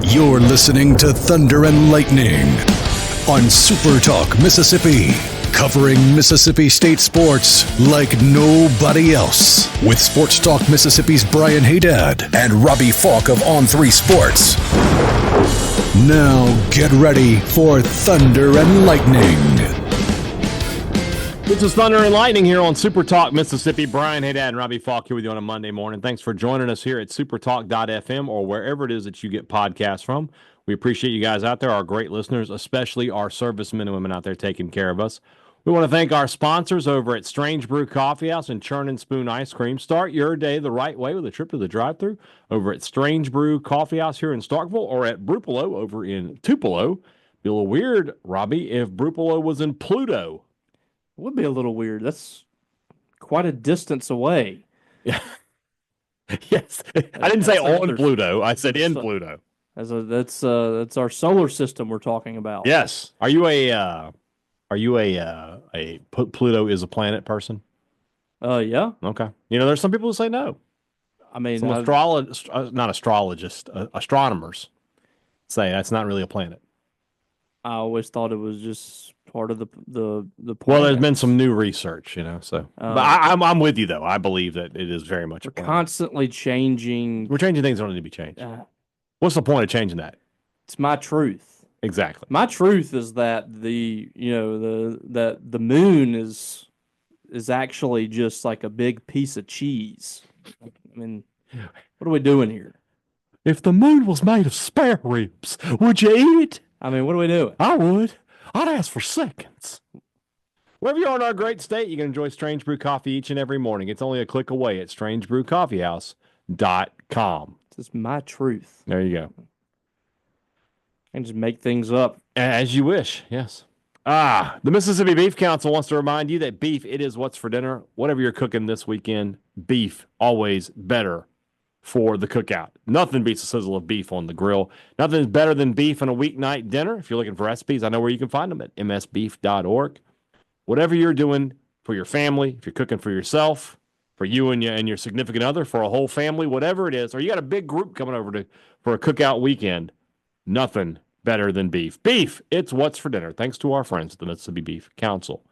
You're listening to Thunder and Lightning on SuperTalk Mississippi, covering Mississippi State sports like nobody else. With Sports Talk Mississippi's Brian Hadad and Robbie Faulk of On3 Sports. Now get ready for Thunder and Lightning. This is Thunder and Lightning here on SuperTalk Mississippi. Brian Hadad and Robbie Faulk here with you on a Monday morning. Thanks for joining us here at supertalk.fm or wherever it is that you get podcasts from. We appreciate you guys out there, our great listeners, especially our servicemen and women out there taking care of us. We want to thank our sponsors over at Strange Brew Coffee House and Churn and Spoon Ice Cream. Start your day the right way with a trip to the drive-thru over at Strange Brew Coffee House here in Starkville or at Brupolo over in Tupelo. Be a little weird, Robbie, if Brupolo was in Pluto. It would be a little weird. That's quite a distance away. Yeah. Yes. I didn't say on Pluto. I said in Pluto. That's our solar system we're talking about. Yes. Are you a Pluto is a planet person? Yeah. Okay. You know, there's some people who say no. I mean, some astronomers say that's not really a planet. I always thought it was just part of the planet. Well, there's been some new research, you know. So, but I'm with you though. I believe that it is very much. We're constantly changing. We're changing things that don't need to be changed. What's the point of changing that? It's my truth. Exactly. My truth is that the moon is actually just like a big piece of cheese. I mean, what are we doing here? If the moon was made of spare ribs, would you eat it? I mean, what are we doing? I would. I'd ask for seconds. Wherever you are in our great state, you can enjoy Strange Brew Coffee each and every morning. It's only a click away at strangebrewcoffeehouse.com. This is my truth. There you go. And just make things up. As you wish, yes. The Mississippi Beef Council wants to remind you that beef, it is what's for dinner. Whatever you're cooking this weekend, beef, always better for the cookout. Nothing beats the sizzle of beef on the grill. Nothing is better than beef on a weeknight dinner. If you're looking for recipes, I know where you can find them at msbeef.org. Whatever you're doing for your family, if you're cooking for yourself, for you and your significant other, for a whole family, whatever it is, or you got a big group coming over for a cookout weekend, nothing better than beef. Beef, it's what's for dinner. Thanks to our friends at the Mississippi Beef Council.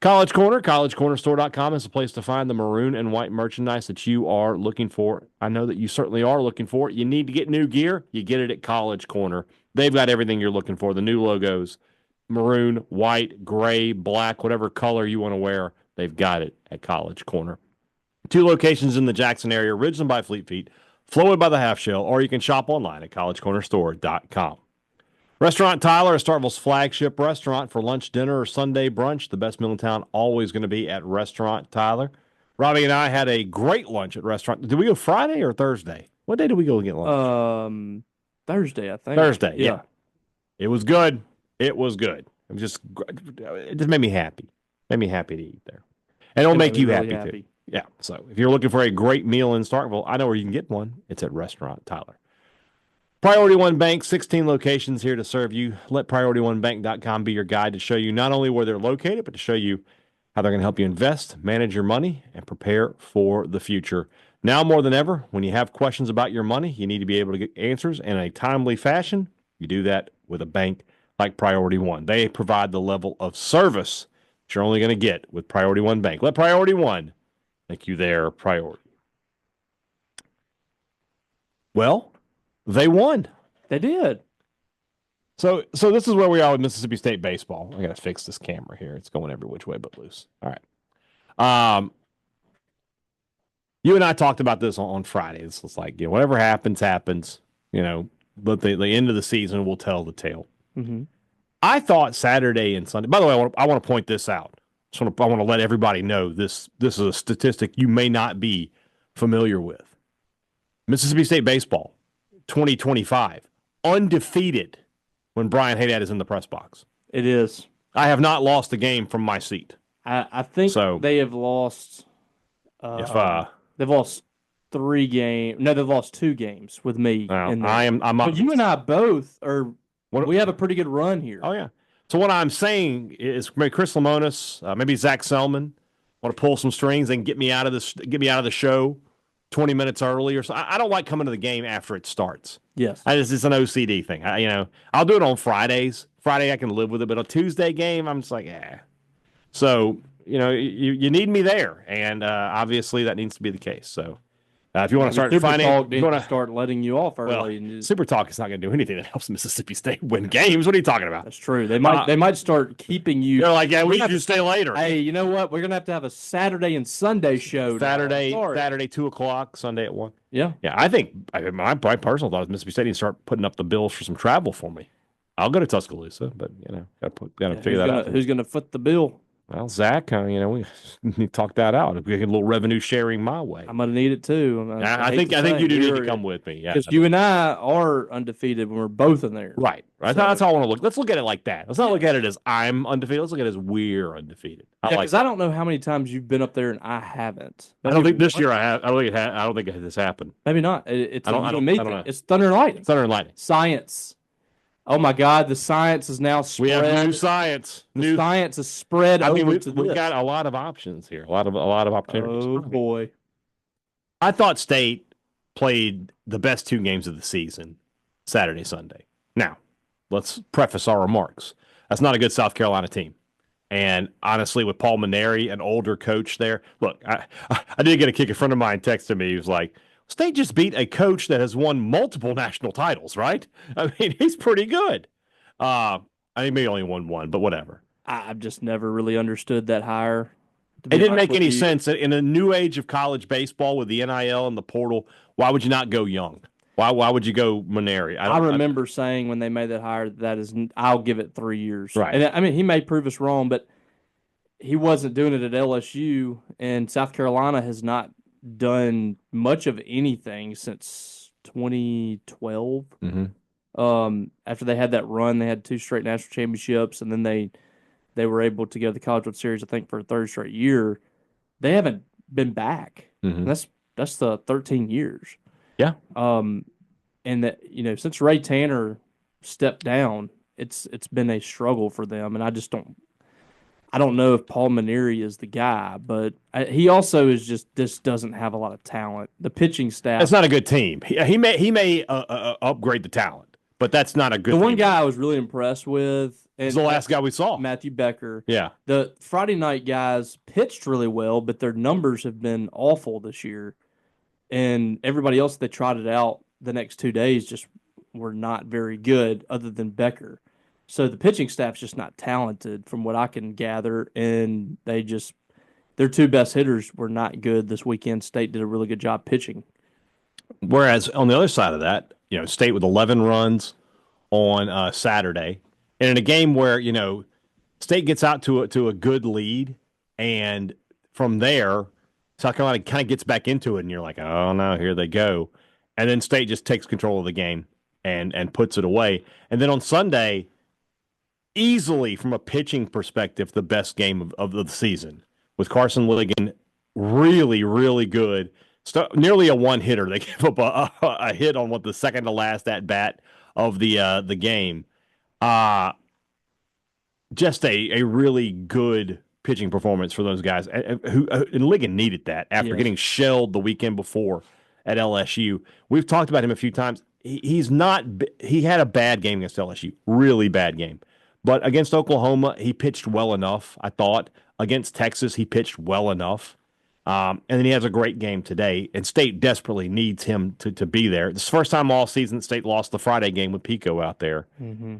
College Corner, collegecornerstore.com is the place to find the maroon and white merchandise that you are looking for. I know that you certainly are looking for it. You need to get new gear, you get it at College Corner. They've got everything you're looking for. The new logos, maroon, white, gray, black, whatever color you want to wear, they've got it at College Corner. 2 locations in the Jackson area, Ridgeland by Fleet Feet, Flowood by the Half Shell, or you can shop online at collegecornerstore.com. Restaurant Tyler is Starkville's flagship restaurant for lunch, dinner, or Sunday brunch. The best meal in town, always going to be at Restaurant Tyler. Robbie and I had a great lunch at Restaurant. Did we go Friday or Thursday? What day did we go get lunch? Thursday, I think. Thursday, yeah. It was good. It just made me happy. Made me happy to eat there. And it'll make you really happy too. Yeah. So if you're looking for a great meal in Starkville, I know where you can get one. It's at Restaurant Tyler. Priority One Bank, 16 locations here to serve you. Let PriorityOneBank.com be your guide to show you not only where they're located, but to show you how they're going to help you invest, manage your money, and prepare for the future. Now more than ever, when you have questions about your money, you need to be able to get answers in a timely fashion. You do that with a bank like Priority One. They provide the level of service that you're only going to get with Priority One Bank. Let Priority One make you their priority. Well, they won. They did. So this is where we are with Mississippi State baseball. I got to fix this camera here. It's going every which way but loose. All right. You and I talked about this on Friday. It's like, whatever happens, happens. But the end of the season will tell the tale. Mm-hmm. I thought Saturday and Sunday. By the way, I want to point this out. I want to let everybody know this is a statistic you may not be familiar with. Mississippi State baseball, 2025, undefeated when Brian Hadad is in the press box. It is. I have not lost a game from my seat. I think they have lost. They've lost 3 games. No, they've lost 2 games with me. But you and I both are. We have a pretty good run here. Oh yeah. So what I'm saying is, maybe Chris Lemonis, maybe Zach Selman, want to pull some strings and get me out of the show 20 minutes early or so. I don't like coming to the game after it starts. Yes. It's an OCD thing. I'll do it on Fridays. Friday I can live with it, but a Tuesday game, I'm just like, eh. So, you need me there, and obviously that needs to be the case. So, if you want to start finding, SuperTalk needs to start letting you off early. SuperTalk is not going to do anything that helps Mississippi State win games. What are you talking about? That's true. They might start keeping you. They're like, yeah, we need you to stay later. Hey, you know what? We're gonna have to have a Saturday and Sunday show. Saturday 2:00, Sunday at 1. Yeah. I think my personal thought is Mississippi State needs to start putting up the bills for some travel for me. I'll go to Tuscaloosa, but gotta figure that out. Who's gonna foot the bill? Well, Zach, we talked that out. We get a little revenue sharing my way. I'm gonna need it too. I think you do need to come with me. Yeah, because you and I are undefeated when we're both in there. Right. So, that's how I want to look. Let's look at it like that. Let's not look at it as I'm undefeated. Let's look at it as we're undefeated. Because I don't know how many times you've been up there and I haven't. I don't think this year I have. I don't think this happened. Maybe not. It's I don't know. It's Thunder and Lightning. Thunder and Lightning. Science. Oh my God! The science is now spread. We have new science. Science is spread. We've got a lot of options here. A lot of opportunities. Oh boy! I thought State played the best 2 games of the season, Saturday, Sunday. Now, let's preface our remarks. That's not a good South Carolina team. And honestly, with Paul Maneri, an older coach there, look, I did get a kick. A friend of mine texted me. He was like, State just beat a coach that has won multiple national titles, right? I mean, he's pretty good. I think maybe only won 1, but whatever. I've just never really understood that hire. It didn't make any sense. In a new age of college baseball with the NIL and the portal, why would you not go young? Why would you go Maneri? I remember saying when they made that hire, I'll give it 3 years. Right. And I mean, he may prove us wrong, but he wasn't doing it at LSU, and South Carolina has not done much of anything since 2012. Mm-hmm. After they had that run, they had 2 straight national championships, and then they were able to go to the College World Series, I think, for a 3rd straight year. They haven't been back. Mm-hmm. That's the 13 years. Yeah. And that since Ray Tanner stepped down, it's been a struggle for them, and I don't know if Paul Maneri is the guy, but he also is just doesn't have a lot of talent. The pitching staff. It's not a good team. He may upgrade the talent, but that's not a good. The team. One guy I was really impressed with is the last guy we saw, Matthew Becker. Yeah. The Friday night guys pitched really well, but their numbers have been awful this year, and everybody else that tried it out the next 2 days just were not very good, other than Becker. So the pitching staff's just not talented from what I can gather, and their 2 best hitters were not good this weekend. State did a really good job pitching. Whereas on the other side of that, State with 11 runs on Saturday, and in a game where State gets out to a good lead, and from there, South Carolina kind of gets back into it, and you're like, oh no, here they go, and then State just takes control of the game and puts it away, and then on Sunday. Easily, from a pitching perspective, the best game of the season with Carson Ligon, really, really good. Nearly a 1-hitter. They gave up a hit on the second to last at bat of the game. Just a really good pitching performance for those guys. And Ligon needed that after getting shelled the weekend before at LSU. We've talked about him a few times. He had a bad game against LSU, really bad game. But against Oklahoma, he pitched well enough, I thought. Against Texas, he pitched well enough. And then he has a great game today. And State desperately needs him to be there. It's the first time all season State lost the Friday game with Pico out there. Mm-hmm.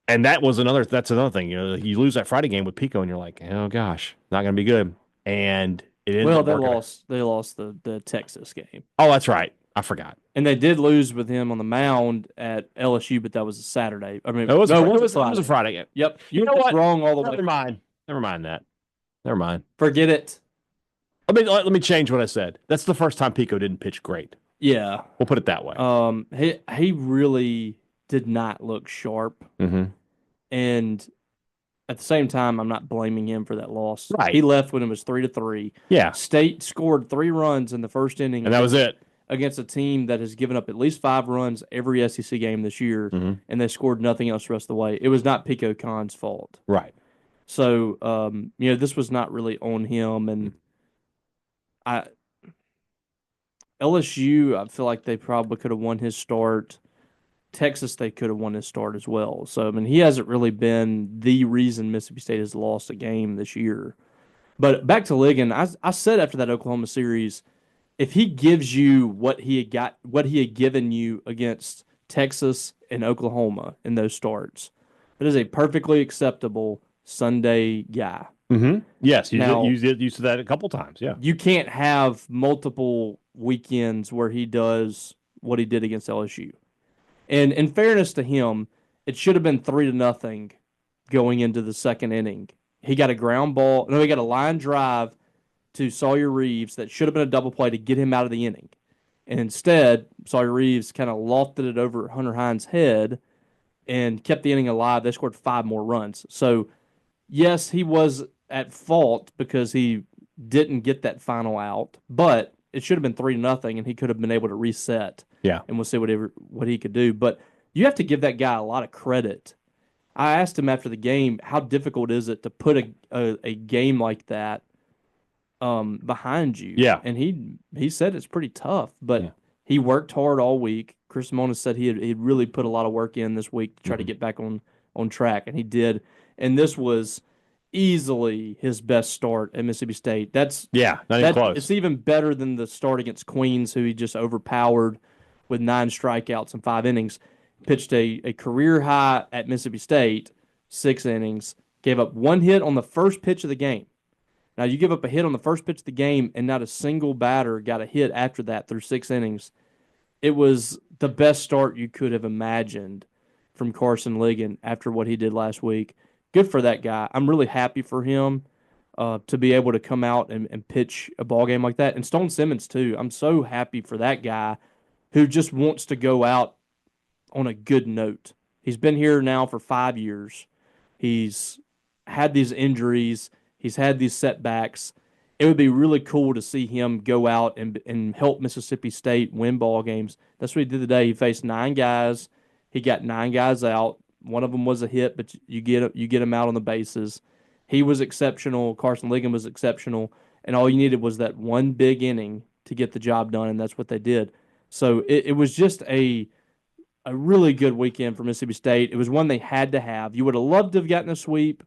And that's another thing. You lose that Friday game with Pico, and you're like, oh, gosh, not going to be good. And it ended up working. They lost the Texas game. Oh, that's right. I forgot. And they did lose with him on the mound at LSU, but that was a Saturday. I mean, it was a Friday game. Yep. You know what? Wrong all the way. Never mind that. Never mind. Forget it. Let me change what I said. That's the first time Pico didn't pitch great. Yeah. We'll put it that way. He really did not look sharp. Mm-hmm. And at the same time, I'm not blaming him for that loss. Right. He left when it was 3-3. Yeah. State scored 3 runs in the first inning. And that was it. Against a team that has given up at least 5 runs every SEC game this year, and they scored nothing else the rest of the way. It was not Pico Khan's fault. Right. So, this was not really on him, and LSU, I feel like they probably could have won his start. Texas, they could have won his start as well. So, I mean, he hasn't really been the reason Mississippi State has lost a game this year. But back to Ligon, I said after that Oklahoma series, if he gives you what he had given you against Texas and Oklahoma in those starts, that is a perfectly acceptable Sunday guy. Mm-hmm. Yes, Now, you said that a couple times. Yeah. you can't have multiple weekends where he does what he did against LSU. And in fairness to him, it should have been 3-0 going into the second inning. He got a ground ball. No, he got a line drive to Sawyer Reeves that should have been a double play to get him out of the inning. And instead, Sawyer Reeves kind of lofted it over Hunter Hines' head and kept the inning alive. They scored 5 more runs. So, yes, he was at fault because he didn't get that final out, but it should have been 3-0, and he could have been able to reset. Yeah. And we'll see what he could do. But you have to give that guy a lot of credit. I asked him after the game, how difficult is it to put a game like that behind you? Yeah. And he said it's pretty tough, but Yeah. he worked hard all week. Chris Mona said he'd really put a lot of work in this week to try to get back on track, and he did. And this was easily his best start at Mississippi State. Not even close. It's even better than the start against Queens, who he just overpowered with 9 strikeouts in 5 innings. Pitched a career high at Mississippi State, 6 innings, gave up 1 hit on the first pitch of the game. Now, you give up a hit on the first pitch of the game, and not a single batter got a hit after that through 6 innings. It was the best start you could have imagined from Carson Ligon after what he did last week. Good for that guy. I'm really happy for him to be able to come out and pitch a ball game like that. And Stone Simmons, too. I'm so happy for that guy who just wants to go out on a good note. He's been here now for 5 years. He's had these injuries. He's had these setbacks. It would be really cool to see him go out and help Mississippi State win ball games. That's what he did today. He faced 9 guys. He got 9 guys out. One of them was a hit, but you get him out on the bases. He was exceptional. Carson Ligon was exceptional, and all you needed was that one big inning to get the job done, and that's what they did. So it was just a really good weekend for Mississippi State. It was one they had to have. You would have loved to have gotten a sweep,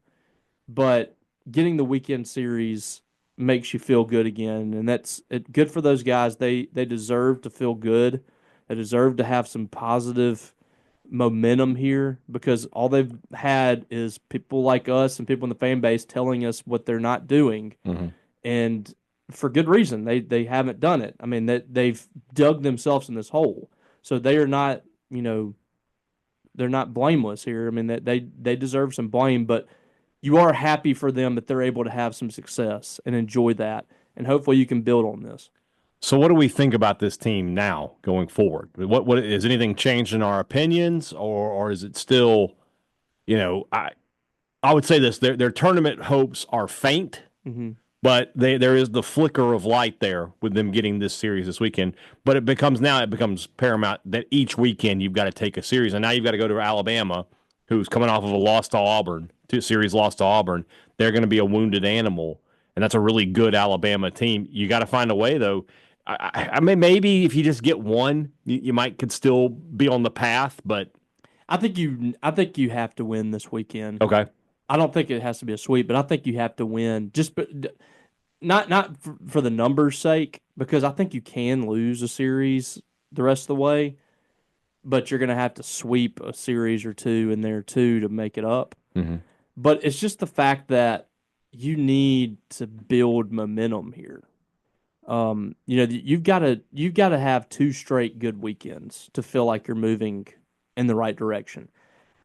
but getting the weekend series makes you feel good again, and that's good for those guys. They deserve to feel good. They deserve to have some positive momentum here, because all they've had is people like us and people in the fan base telling us what they're not doing, and for good reason. They haven't done it. I mean, they've dug themselves in this hole, so they are not, they're not blameless here. I mean, they deserve some blame, but you are happy for them that they're able to have some success and enjoy that, and hopefully you can build on this. So what do we think about this team now going forward? What is anything changed in our opinions, or is it still, I would say this, their tournament hopes are faint, but there is the flicker of light there with them getting this series this weekend. But it becomes paramount that each weekend you've got to take a series, and now you've got to go to Alabama, who's coming off of a loss to Auburn, 2-series loss to Auburn. They're going to be a wounded animal, and that's a really good Alabama team. You got to find a way, though. I mean, maybe if you just get one, you could still be on the path, but I think you have to win this weekend. Okay. I don't think it has to be a sweep, but I think you have to win. Not for the numbers' sake, because I think you can lose a series the rest of the way, but you're going to have to sweep a series or two in there too to make it up. But it's just the fact that you need to build momentum here. You've got to have 2 straight good weekends to feel like you're moving in the right direction.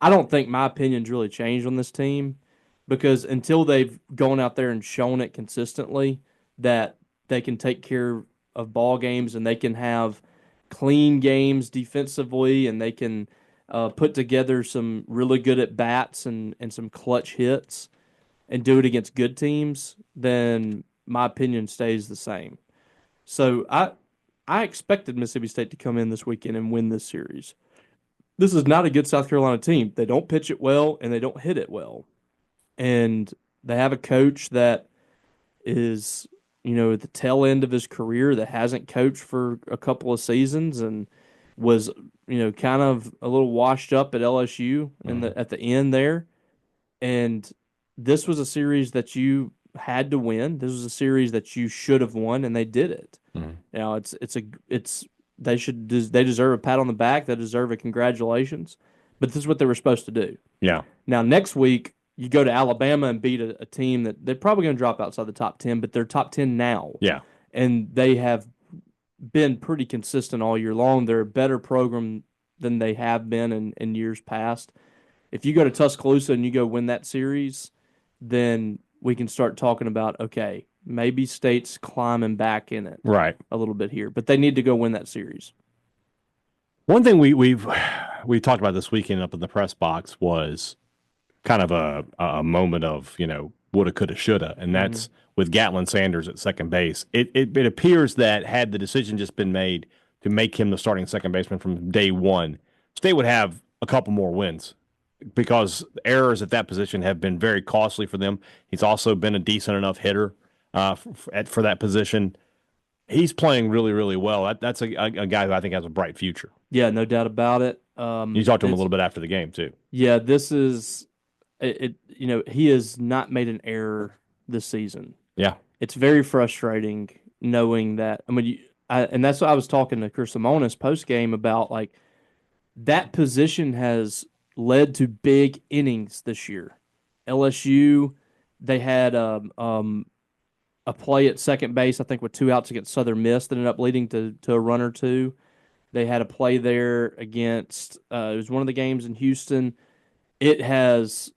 I don't think my opinion's really changed on this team, because until they've gone out there and shown it consistently that they can take care of ball games and they can have clean games defensively and they can put together some really good at bats and some clutch hits and do it against good teams, then my opinion stays the same. So I expected Mississippi State to come in this weekend and win this series. This is not a good South Carolina team. They don't pitch it well and they don't hit it well. And they have a coach that is at the tail end of his career that hasn't coached for a couple of seasons and was, kind of a little washed up at LSU at the end there. And this was a series that you had to win. This was a series that you should have won, and they did it. Now they deserve a pat on the back. They deserve a congratulations. But this is what they were supposed to do. Yeah. Now next week you go to Alabama and beat a team that they're probably going to drop outside the top 10, but they're top 10 now. Yeah. And they have been pretty consistent all year long. They're a better program than they have been in years past. If you go to Tuscaloosa and you go win that series, then we can start talking about, okay, maybe State's climbing back in it a little bit here. But they need to go win that series. One thing we talked about this weekend up in the press box was kind of a moment of, woulda, coulda, shoulda, and that's with Gatlin Sanders at second base. It appears that had the decision just been made to make him the starting second baseman from day one, State would have a couple more wins because errors at that position have been very costly for them. He's also been a decent enough hitter for that position. He's playing really, really well. That's a guy who I think has a bright future. Yeah, no doubt about it. You talked to him a little bit after the game too. Yeah, this is it. He has not made an error this season. Yeah, it's very frustrating knowing that. I mean, and that's what I was talking to Chris Simonis post game about. Like that position has led to big innings this year. LSU, they had a play at second base, I think, with 2 outs against Southern Miss that ended up leading to a run or two. They had a play there against it was one of the games in Houston. It has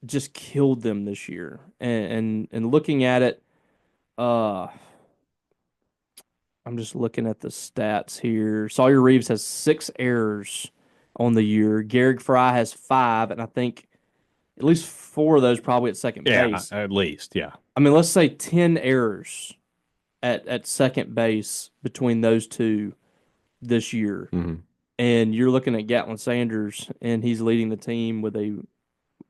just killed them this year. And looking at it, I'm just looking at the stats here. Sawyer Reeves has 6 errors on the year. Garrick Fry has 5, and I think at least 4 of those probably at second base. At least, yeah. I mean, let's say 10 errors at second base between those two this year. And you're looking at Gatlin Sanders, and he's leading the team with a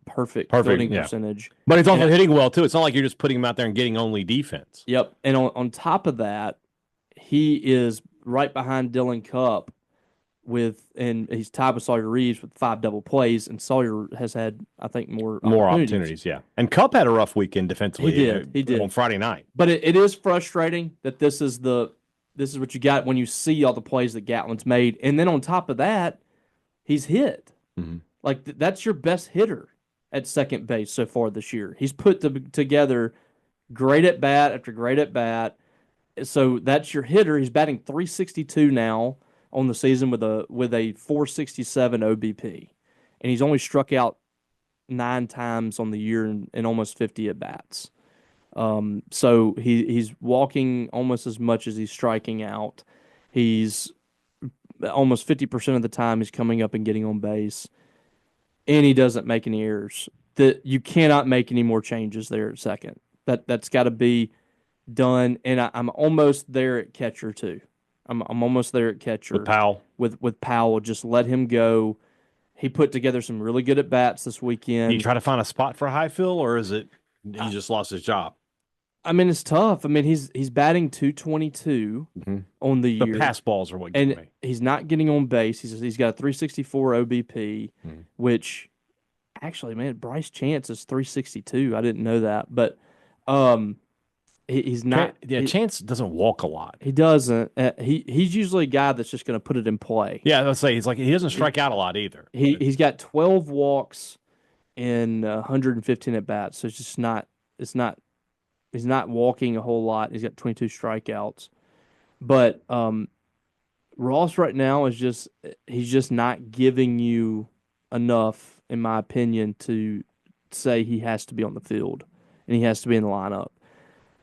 perfect fielding percentage. But he's also hitting well, too. It's not like you're just putting him out there and getting only defense. Yep. And on top of that, he is right behind Dylan Cupp and he's tied with Sawyer Reeves with 5 double plays, and Sawyer has had, I think, more opportunities. Yeah. And Cupp had a rough weekend defensively. He did on Friday night. But it is frustrating that this is what you got when you see all the plays that Gatlin's made, and then on top of that, he's hit. Like that's your best hitter at second base so far this year. He's put together great at bat after great at bat. So that's your hitter. He's batting .362 now on the season with a .467 OBP, and he's only struck out 9 times on the year in almost 50 at bats. So he's walking almost as much as he's striking out. He's almost 50% of the time he's coming up and getting on base, and he doesn't make any errors. That you cannot make any more changes there at second. That's got to be done. And I'm almost there at catcher too. I'm almost there at catcher with Powell. With Powell, just let him go. He put together some really good at bats this weekend. You try to find a spot for Highfield, or is it he just lost his job? I mean, it's tough. I mean, he's batting .222 on the year. The pass balls are what get me. He's not getting on base. He's got a .364 OBP, which actually, man, Bryce Chance is .362. I didn't know that, but he's not. Chance doesn't walk a lot. He doesn't. He's usually a guy that's just going to put it in play. Yeah, let's say he doesn't strike out a lot either. He's got 12 walks in 115 at bats, so it's just not. It's not. He's not walking a whole lot. He's got 22 strikeouts. But Ross right now he's just not giving you enough, in my opinion, to say he has to be on the field and he has to be in the lineup.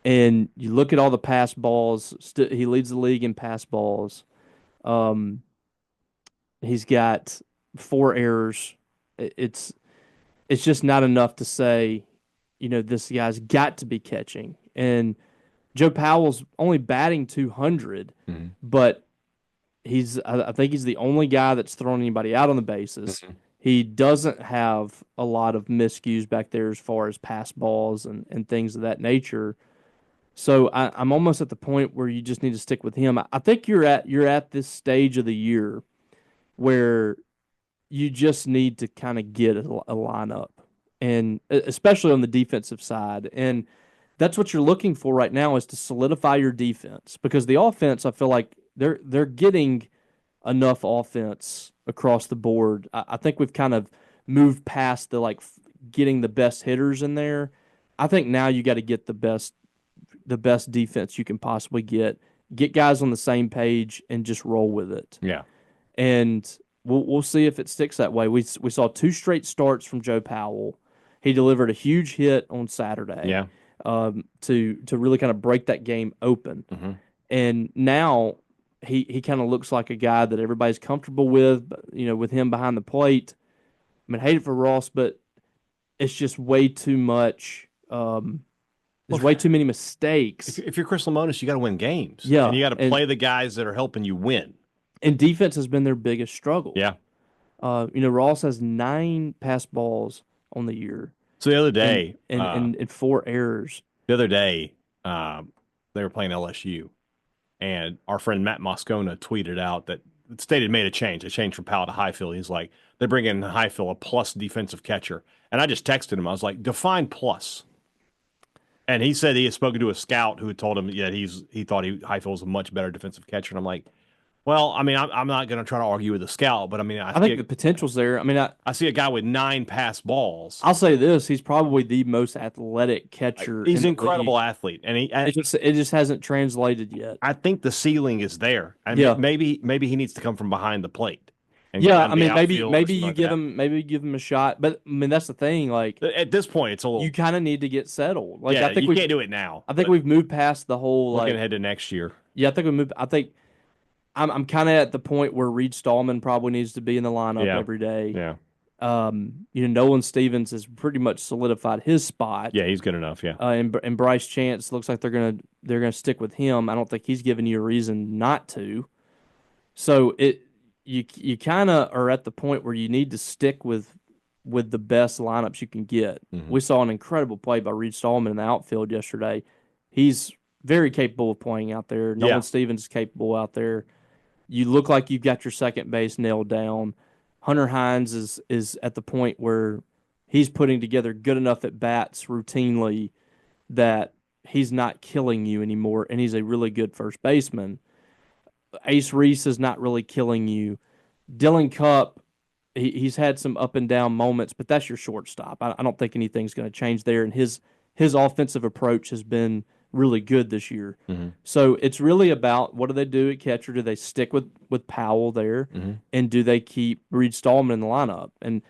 And you look at all the pass balls. He leads the league in pass balls. He's got 4 errors. It's just not enough to say, this guy's got to be catching. And Joe Powell's only batting .200, but I think he's the only guy that's thrown anybody out on the bases. He doesn't have a lot of miscues back there as far as pass balls and things of that nature. So I'm almost at the point where you just need to stick with him. I think you're at this stage of the year where you just need to kind of get a lineup, and especially on the defensive side. And that's what you're looking for right now is to solidify your defense because the offense, I feel like they're getting enough offense across the board. I think we've kind of moved past the getting the best hitters in there. I think now you got to get the best defense you can possibly get guys on the same page and just roll with it. Yeah. And we'll see if it sticks that way. We saw 2 straight starts from Joe Powell. He delivered a huge hit on Saturday. Yeah. To really kind of break that game open. Mm-hmm. And now he kind of looks like a guy that everybody's comfortable with, with him behind the plate. I mean, hate it for Ross, but it's just way too much. There's way too many mistakes. If you're Chris Lemonis, you got to win games. Yeah, and you got to play the guys that are helping you win. And defense has been their biggest struggle. Yeah. Ross has 9 pass balls on the year. So the other day, and 4 errors. The other day, they were playing LSU, and our friend Matt Moscona tweeted out that the state had made a change from Powell to Highfield. He's like, they bring in Highfield, a plus defensive catcher. And I just texted him. I was like, define plus. And he said he had spoken to a scout who had told him that he thought Highfield was a much better defensive catcher. And I'm like, well, I mean, I'm not going to try to argue with the scout, but I mean, I think the potential's there. I mean, I see a guy with 9 pass balls. I'll say this: he's probably the most athletic catcher. He's an incredible athlete, and it just hasn't translated yet. I think the ceiling is there. I mean, maybe he needs to come from behind the plate. Yeah, I mean, maybe you give him a shot, but I mean that's the thing. Like at this point, it's a little. You kind of need to get settled. Like yeah, I think you can't do it now. I think we've moved past the whole looking ahead to next year. Yeah, I think we moved. I think I'm kind of at the point where Reed Stallman probably needs to be in the lineup every day. Yeah. Nolan Stevens has pretty much solidified his spot. Yeah, he's good enough. Yeah. And Bryce Chance looks like they're gonna stick with him. I don't think he's giving you a reason not to. So you kind of are at the point where you need to stick with the best lineups you can get. Mm-hmm. We saw an incredible play by Reed Stallman in the outfield yesterday. He's very capable of playing out there. Nolan Stevens is capable out there. You look like you've got your second base nailed down. Hunter Hines is at the point where he's putting together good enough at bats routinely that he's not killing you anymore, and he's a really good first baseman. Ace Reese is not really killing you. Dylan Cupp, he's had some up and down moments, but that's your shortstop. I don't think anything's going to change there, and his offensive approach has been really good this year. Mm-hmm. So it's really about what do they do at catcher? Do they stick with Powell there? Mm-hmm. And do they keep Reed Stallman in the lineup? And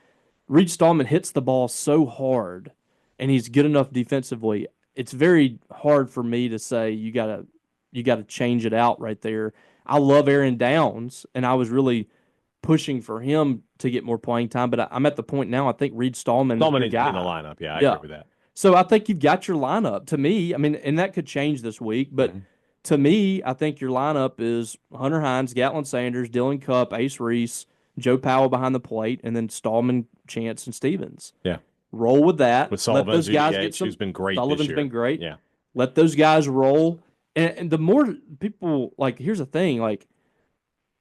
Reed Stallman hits the ball so hard, and he's good enough defensively. It's very hard for me to say you gotta change it out right there. I love Aaron Downs, and I was really pushing for him to get more playing time, but I'm at the point now I think Reed Stallman is the guy in the lineup. Yeah, I agree with that. So I think you've got your lineup. To me, I mean, and that could change this week, but to me, I think your lineup is Hunter Hines, Gatlin Sanders, Dylan Cupp, Ace Reese, Joe Powell behind the plate, and then Stallman, Chance, and Stevens. Yeah. Roll with that. With Sullivan, let those guys get some. Who's been great Sullivan's this year. been great. Yeah. Let those guys roll. And the more people, like, here's the thing, like,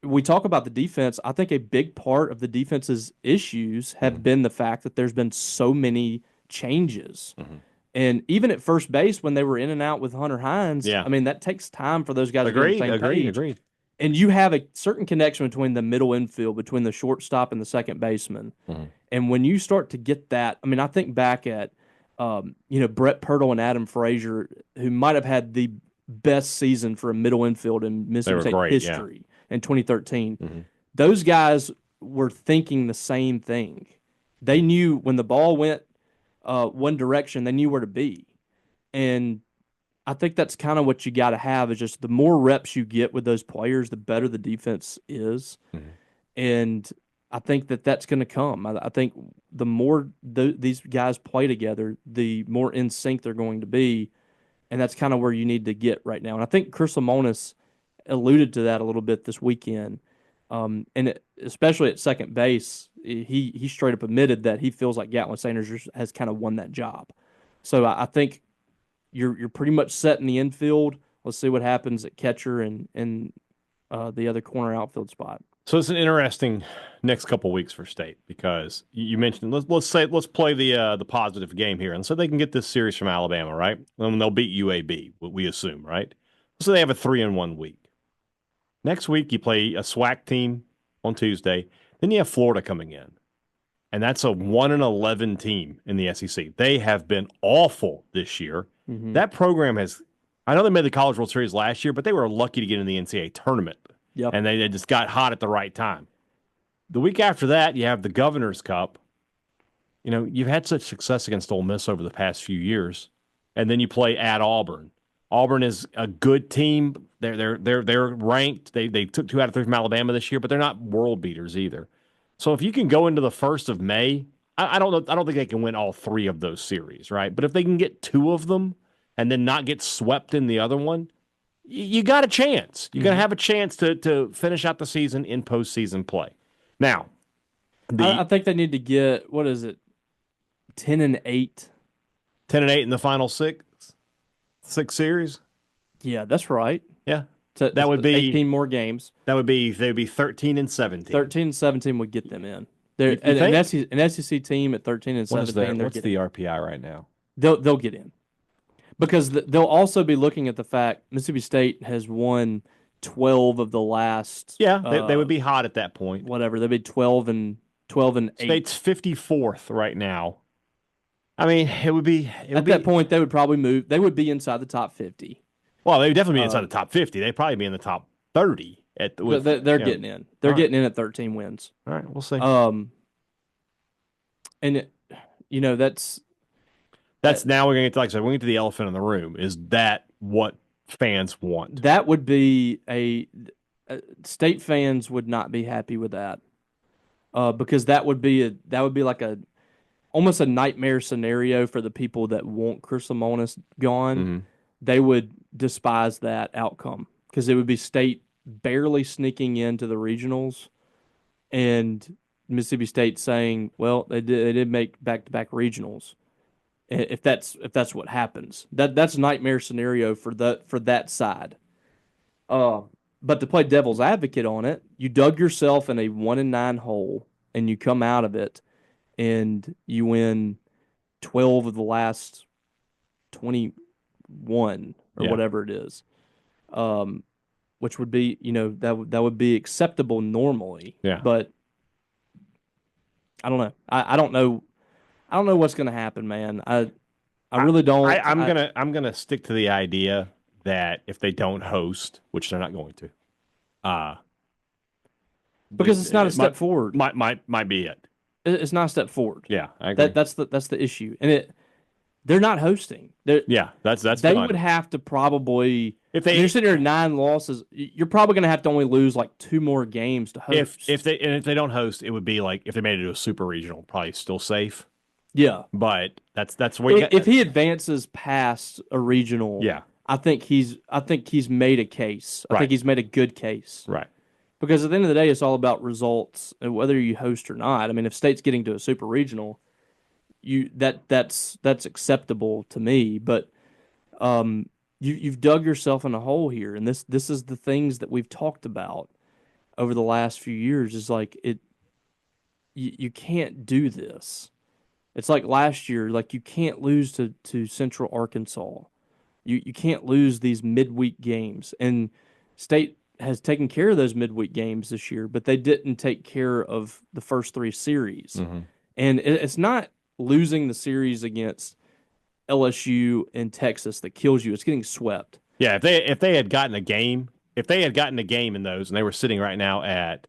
we talk about the defense. I think a big part of the defense's issues have been the fact that there's been so many changes. Mm-hmm. And even at first base, when they were in and out with Hunter Hines, I mean, that takes time for those guys to get on the same page. Agreed. And you have a certain connection between the middle infield, between the shortstop and the second baseman. Mm-hmm. And when you start to get that, I mean, I think back at, Brett Pirtle and Adam Frazier, who might have had the best season for a middle infield in Mississippi State history in 2013. Mm-hmm. Those guys were thinking the same thing. They knew when the ball went one direction, they knew where to be. And I think that's kind of what you got to have is just the more reps you get with those players, the better the defense is. Mm-hmm. And I think that's going to come. I think the more these guys play together, the more in sync they're going to be. And that's kind of where you need to get right now. And I think Chris Lemonis alluded to that a little bit this weekend. Especially at second base, he straight up admitted that he feels like Gatlin Sanders has kind of won that job. So I think you're pretty much set in the infield. Let's see what happens at catcher and the other corner outfield spot. So it's an interesting next couple weeks for State because you mentioned let's play the positive game here, and so they can get this series from Alabama, right? And they'll beat UAB, what we assume, right? So they have a 3-1 week. Next week you play a SWAC team on Tuesday, then you have Florida coming in, and that's a 1-11 team in the SEC. They have been awful this year. Mm-hmm. That program has. I know they made the College World Series last year, but they were lucky to get in the NCAA tournament. Yep. And they just got hot at the right time. The week after that, you have the Governor's Cup. You know, you've had such success against Ole Miss over the past few years, and then you play at Auburn. Auburn is a good team. They're ranked. They took 2 out of 3 from Alabama this year, but they're not world beaters either. So if you can go into the 1st of May, I don't know. I don't think they can win all 3 of those series, right? But if they can get 2 of them and then not get swept in the other one, you got a chance. You're going to have a chance to finish out the season in postseason play. Now, I think they need to get, 10-8? 10-8 in the final 6 series? Yeah, that's right. Yeah. So that would be 18 more games. They'd be 13-17. 13-17 would get them in. They're an SEC team at 13-17. What's the RPI right now? They'll get in. Because they'll also be looking at the fact Mississippi State has won 12 of the last. Yeah, they would be hot at that point. Whatever, they'd be 12-8. State's 54th right now. I mean, it would be at that point they would probably move. They would be inside the top 50. Well, they would definitely be inside the top 50. They'd probably be in the top 30. They're getting in. They're getting in at 13 wins. All right, we'll see. And that's now we're going to get to, like I said, we're going to get to the elephant in the room. Is that what fans want? That would be State fans would not be happy with that, because that would be like almost a nightmare scenario for the people that want Chris Lemonis gone. Mm-hmm. They would despise that outcome because it would be State barely sneaking into the regionals, and Mississippi State saying, "Well, they did make back-to-back regionals." If that's what happens, that's a nightmare scenario for that side. But to play devil's advocate on it, you dug yourself in a 1-9 hole, and you come out of it, and you win 12 of the last 21 or whatever it is, which would be that would be acceptable normally. Yeah. But I don't know. I don't know. I don't know what's going to happen, man. I really don't. I'm gonna stick to the idea that if they don't host, which they're not going to, because it's not a step forward. Might be it. It's not a step forward. Yeah, I agree. That's the issue, and they're not hosting. They would have to probably if you're sitting there 9 losses, you're probably going to have to only lose like 2 more games to host. If they don't host, it would be like if they made it to a super regional, probably still safe. Yeah, but that's where if he advances past a regional, I think he's made a case. I think he's made a good case. Right. Because at the end of the day, it's all about results, and whether you host or not. I mean, if State's getting to a super regional, that's acceptable to me. But you've dug yourself in a hole here, and this is the things that we've talked about over the last few years. Is like you can't do this. It's like last year, like you can't lose to Central Arkansas. You can't lose these midweek games. And State has taken care of those midweek games this year, but they didn't take care of the first 3 series. Mm-hmm. And it's not losing the series against LSU and Texas that kills you. It's getting swept. Yeah, if they had gotten a game, in those, and they were sitting right now at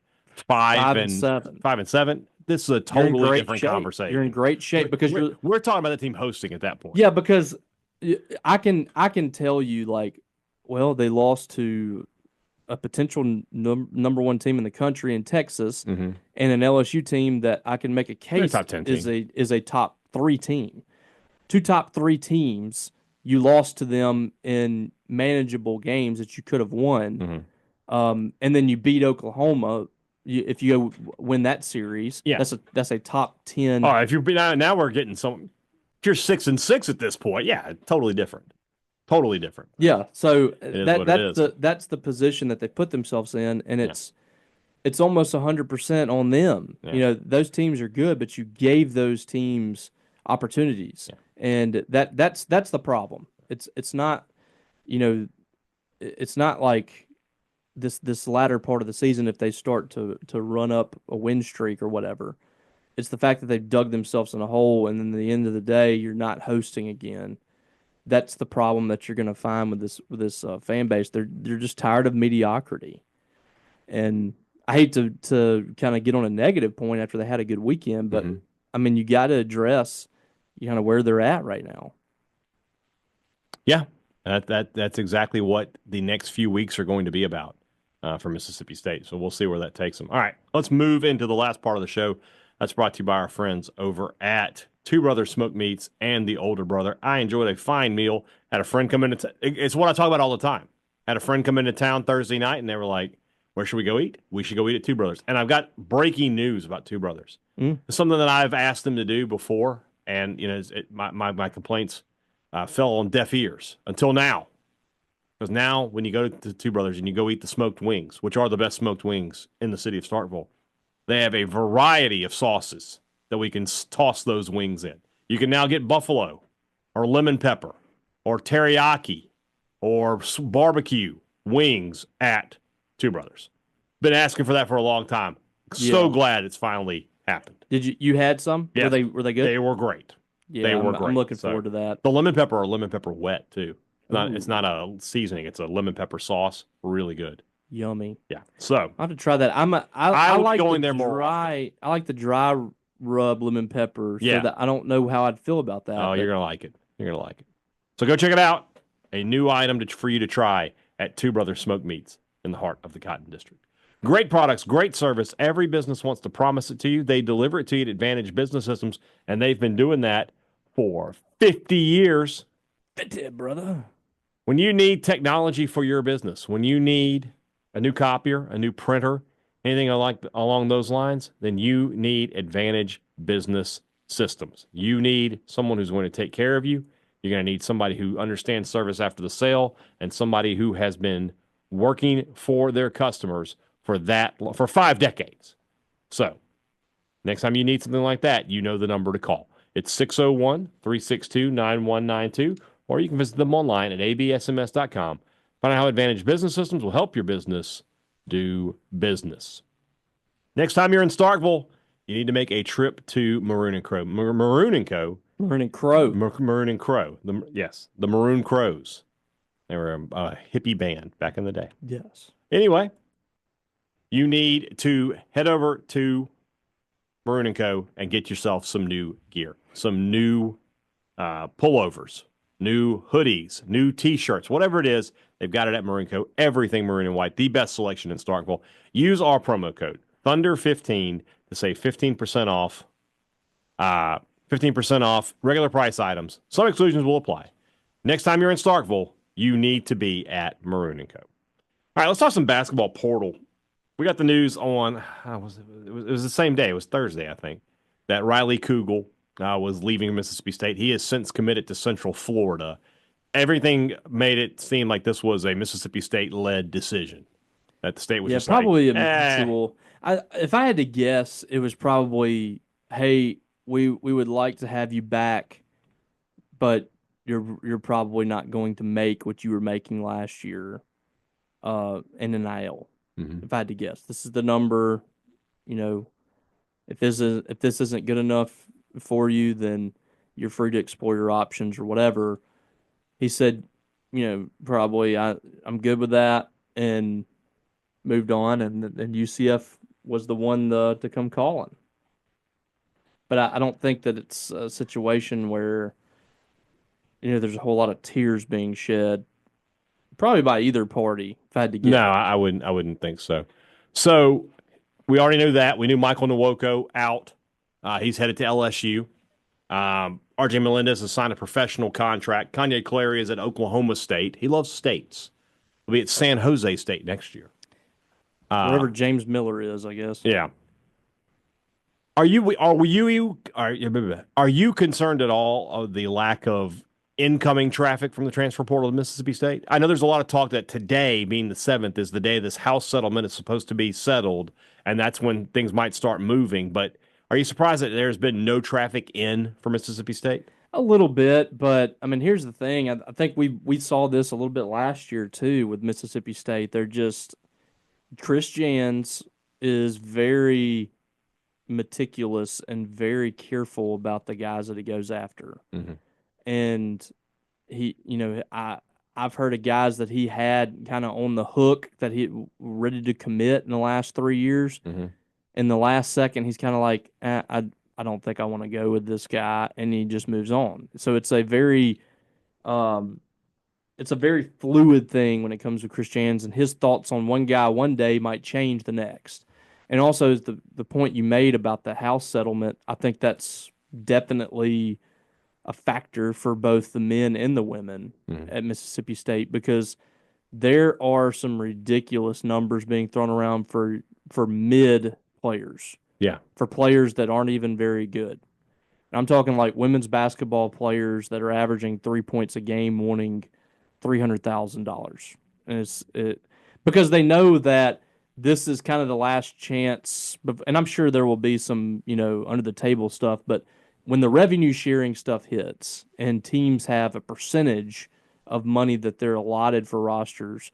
5 and 7. This is a totally different conversation. You're in great shape because we're talking about the team hosting at that point. Yeah, because I can tell you, like, well, they lost to a potential number 1 team in the country in Texas, mm-hmm. and an LSU team that I can make a case top 10 is a top 3 team. 2 top 3 teams, you lost to them in manageable games that you could have won, mm-hmm. And then you beat Oklahoma. If you win that series, that's a top 10. Oh, if you're now we're getting some. If you're 6-6 at this point, totally different. Totally different. Yeah, so is what it is. that's the position that they put themselves in, and it's almost 100% on them. Yeah. You know, those teams are good, but you gave those teams opportunities, and that's the problem. It's not, you know, it's not like this latter part of the season if they start to run up a win streak or whatever. It's the fact that they've dug themselves in a hole, and then at the end of the day, you're not hosting again. That's the problem that you're going to find with this fan base. They're just tired of mediocrity, and I hate to kind of get on a negative point after they had a good weekend, but I mean, you got to address kind of where they're at right now. Yeah, that's exactly what the next few weeks are going to be about for Mississippi State. So we'll see where that takes them. All right, let's move into the last part of the show. That's brought to you by our friends over at Two Brothers Smoked Meats and the Older Brother. I enjoyed a fine meal. Had a friend come in. It's what I talk about all the time. Had a friend come into town Thursday night, and they were like, where should we go eat? We should go eat at Two Brothers. And I've got breaking news about Two Brothers. It's something that I've asked them to do before, and you know, my complaints fell on deaf ears until now. Because now, when you go to Two Brothers and you go eat the smoked wings, which are the best smoked wings in the city of Starkville, they have a variety of sauces that we can toss those wings in. You can now get buffalo or lemon pepper or teriyaki or barbecue wings at Two Brothers. Been asking for that for a long time. So glad it's finally happened. Did you had some? Yeah. Were they good? They were great. Yeah, they were great. I'm looking forward to that. The lemon pepper or lemon pepper wet too. It's not a seasoning. It's a lemon pepper sauce. Really good. Yummy. Yeah. So I have to try that. I like going there more. I like the dry rub lemon pepper. So that I don't know how I'd feel about that. Oh, you're gonna like it. You're gonna like it. So go check it out. A new item for you to try at Two Brothers Smoked Meats in the heart of the Cotton District. Great products, great service. Every business wants to promise it to you. They deliver it to you at Advantage Business Systems, and they've been doing that for 50 years. 50, brother. When you need technology for your business, when you need a new copier, a new printer, anything along those lines, then you need Advantage Business Systems. You need someone who's going to take care of you. You're going to need somebody who understands service after the sale and somebody who has been working for their customers for 5 decades. So next time you need something like that, you know the number to call. It's 601-362-9192, or you can visit them online at absms.com. Find out how Advantage Business Systems will help your business do business. Next time you're in Starkville, you need to make a trip to Maroon & Crow. Maroon & Co. Maroon & Crow. Maroon & Crow. The Maroon Crows. They were a hippie band back in the day. Yes. Anyway, you need to head over to Maroon & Co. and get yourself some new gear, some new pullovers, new hoodies, new T-shirts, whatever it is. They've got it at Maroon & Co. Everything maroon and white, the best selection in Starkville. Use our promo code Thunder15 to save 15% off. 15% off regular price items. Some exclusions will apply. Next time you're in Starkville, you need to be at Maroon & Co. All right, let's talk some basketball portal. We got the news on, it was the same day. It was Thursday, I think, that Riley Kugel was leaving Mississippi State. He has since committed to Central Florida. Everything made it seem like this was a Mississippi State-led decision. That the state was just probably like, a mutual. If I had to guess, it was probably, hey, we would like to have you back, but you're probably not going to make what you were making last year in NIL. If I had to guess, this is the number. You know, if this isn't good enough for you, then you're free to explore your options or whatever. He said, you know, probably I'm good with that, and moved on, and UCF was the one to come calling. But I don't think that it's a situation where, you know, there's a whole lot of tears being shed, probably by either party, if I had to guess. No, I wouldn't think so. So we already knew that. We knew Michael Nwoko out. He's headed to LSU. RJ Melendez has signed a professional contract. Kanye Clary is at Oklahoma State. He loves states. He'll be at San Jose State next year. Whatever James Miller is, I guess. Yeah. Are you concerned at all of the lack of incoming traffic from the transfer portal to Mississippi State? I know there's a lot of talk that today, being the 7th, is the day this house settlement is supposed to be settled, and that's when things might start moving. But are you surprised that there's been no traffic in for Mississippi State? A little bit, but I mean, here's the thing. I think we saw this a little bit last year too with Mississippi State. They're just Chris Jans is very meticulous and very careful about the guys that he goes after. Mm-hmm. And he, I've heard of guys that he had kind of on the hook that he ready to commit in the last 3 years. Mm-hmm. In the last second, he's kind of like, I don't think I want to go with this guy, and he just moves on. So it's a very fluid thing when it comes to Chris Jans, and his thoughts on one guy one day might change the next. And also the point you made about the house settlement, I think that's definitely a factor for both the men and the women at Mississippi State, because there are some ridiculous numbers being thrown around for mid players. Yeah. For players that aren't even very good. And I'm talking like women's basketball players that are averaging 3 points a game wanting $300,000. And because they know that this is kind of the last chance, and I'm sure there will be some, under the table stuff, but when the revenue sharing stuff hits and teams have a percentage of money that they're allotted for rosters,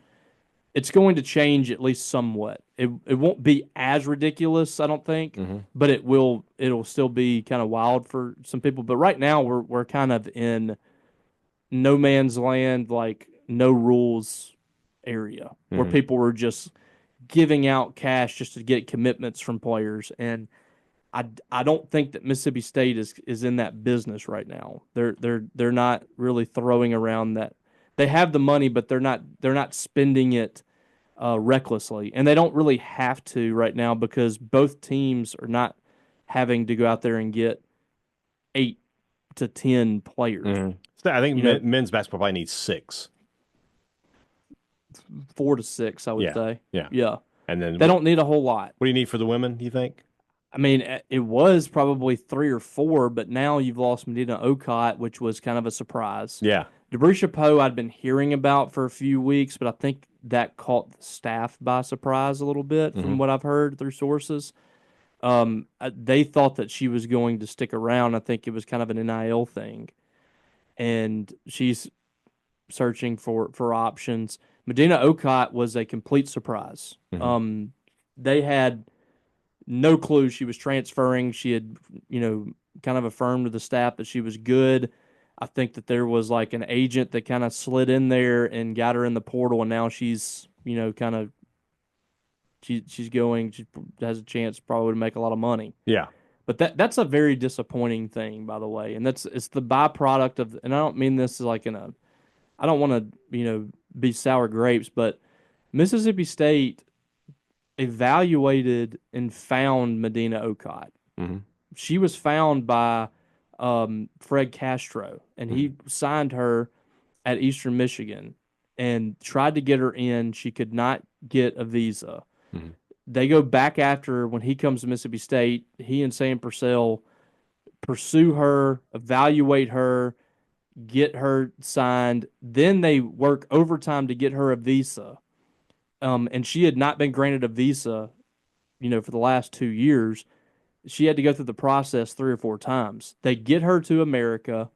it's going to change at least somewhat. It won't be as ridiculous, I don't think, but it'll still be kind of wild for some people. But right now we're kind of in no man's land, like no rules area, where people were just giving out cash just to get commitments from players. And I don't think that Mississippi State is in that business right now. They're not really throwing around that. They have the money, but they're not spending it recklessly, and they don't really have to right now because both teams are not having to go out there and get 8 to 10 players. So I think men's basketball probably needs 6, 4 to 6, I would say. Yeah. And then they don't need a whole lot. What do you need for the women, do you think? I mean, it was probably 3 or 4, but now you've lost Medina Okot, which was kind of a surprise. Yeah. Debrisha Poe I'd been hearing about for a few weeks, but I think that caught the staff by surprise a little bit from what I've heard through sources. They thought that she was going to stick around. I think it was kind of an NIL thing. And she's searching for options. Medina Okot was a complete surprise. They had no clue she was transferring. She had, kind of affirmed to the staff that she was good. I think that there was like an agent that kind of slid in there and got her in the portal, and now she's, kind of she's going. She has a chance probably to make a lot of money. Yeah, but that's a very disappointing thing, by the way, and it's the byproduct of. And I don't mean this as like I don't want to be sour grapes, but Mississippi State evaluated and found Medina Okot. She was found by Fred Castro, and he signed her at Eastern Michigan and tried to get her in. She could not get a visa. They go back after her when he comes to Mississippi State. He and Sam Purcell pursue her, evaluate her, get her signed. Then they work overtime to get her a visa. And she had not been granted a visa, for the last 2 years. She had to go through the process 3 or 4 times. They get her to America.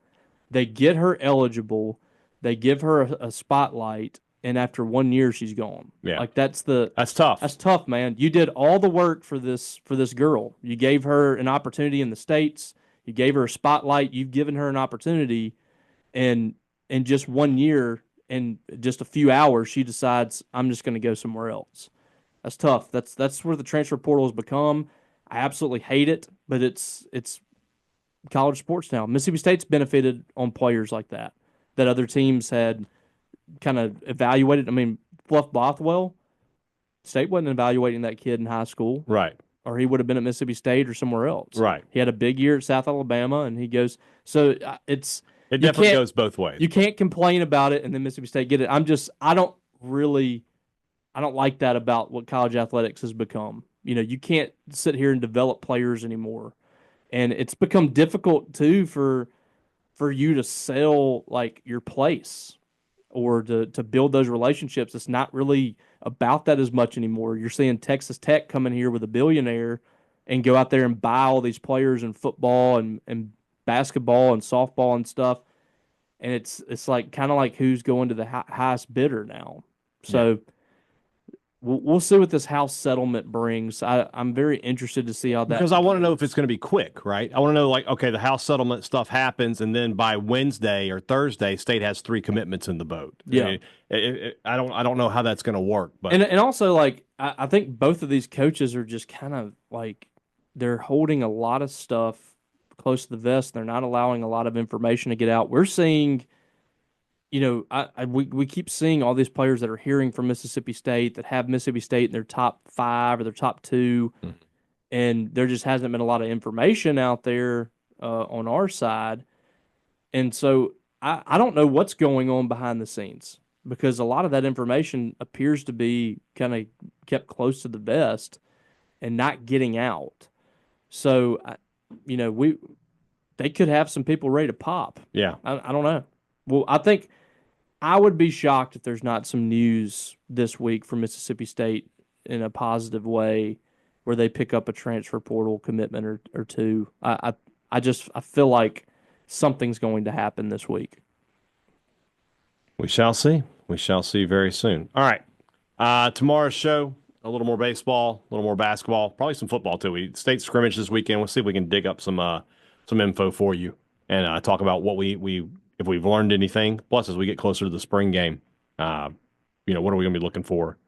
They get her eligible. They give her a spotlight. And after 1 year, she's gone. Yeah. Like that's tough. That's tough, man. You did all the work for this girl. You gave her an opportunity in the States. You gave her a spotlight. You've given her an opportunity. And in just 1 year, in just a few hours, she decides, I'm just going to go somewhere else. That's tough. That's where the transfer portal has become. I absolutely hate it, but it's college sports now. Mississippi State's benefited on players like that other teams had kind of evaluated. I mean, Fluff Bothwell, State wasn't evaluating that kid in high school. Right. Or he would have been at Mississippi State or somewhere else. Right. He had a big year at South Alabama, and he goes. So it definitely goes both ways. You can't complain about it and then Mississippi State get it. I don't like that about what college athletics has become. You can't sit here and develop players anymore. And it's become difficult too for for you to sell like your place or to build those relationships. It's not really about that as much anymore. You're seeing Texas Tech come in here with a billionaire and go out there and buy all these players in football and basketball and softball and stuff. And it's like kind of like who's going to the highest bidder now. So we'll see what this house settlement brings. I'm very interested to see how that. Because I want to know if it's going to be quick, right? I want to know, like, okay, the house settlement stuff happens, and then by Wednesday or Thursday, state has 3 commitments in the boat. Yeah, I don't know how that's going to work, but and also like I think both of these coaches are just kind of like they're holding a lot of stuff close to the vest. They're not allowing a lot of information to get out. We're seeing. We keep seeing all these players that are hearing from Mississippi State that have Mississippi State in their top 5 or their top 2, and there just hasn't been a lot of information out there on our side. And so I don't know what's going on behind the scenes because a lot of that information appears to be kind of kept close to the vest and not getting out. So, they could have some people ready to pop. Yeah. I don't know. Well, I think I would be shocked if there's not some news this week from Mississippi State in a positive way where they pick up a transfer portal commitment or two. I feel like something's going to happen this week. We shall see. We shall see very soon. All right. Tomorrow's show, a little more baseball, a little more basketball, probably some football too. State scrimmage this weekend. We'll see if we can dig up some info for you and talk about what if we've learned anything. Plus, as we get closer to the spring game, what are we going to be looking for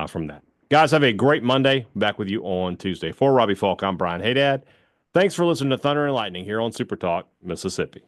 from that? Guys, have a great Monday. Back with you on Tuesday. For Robbie Faulk, I'm Brian Hadad. Thanks for listening to Thunder and Lightning here on SuperTalk, Mississippi.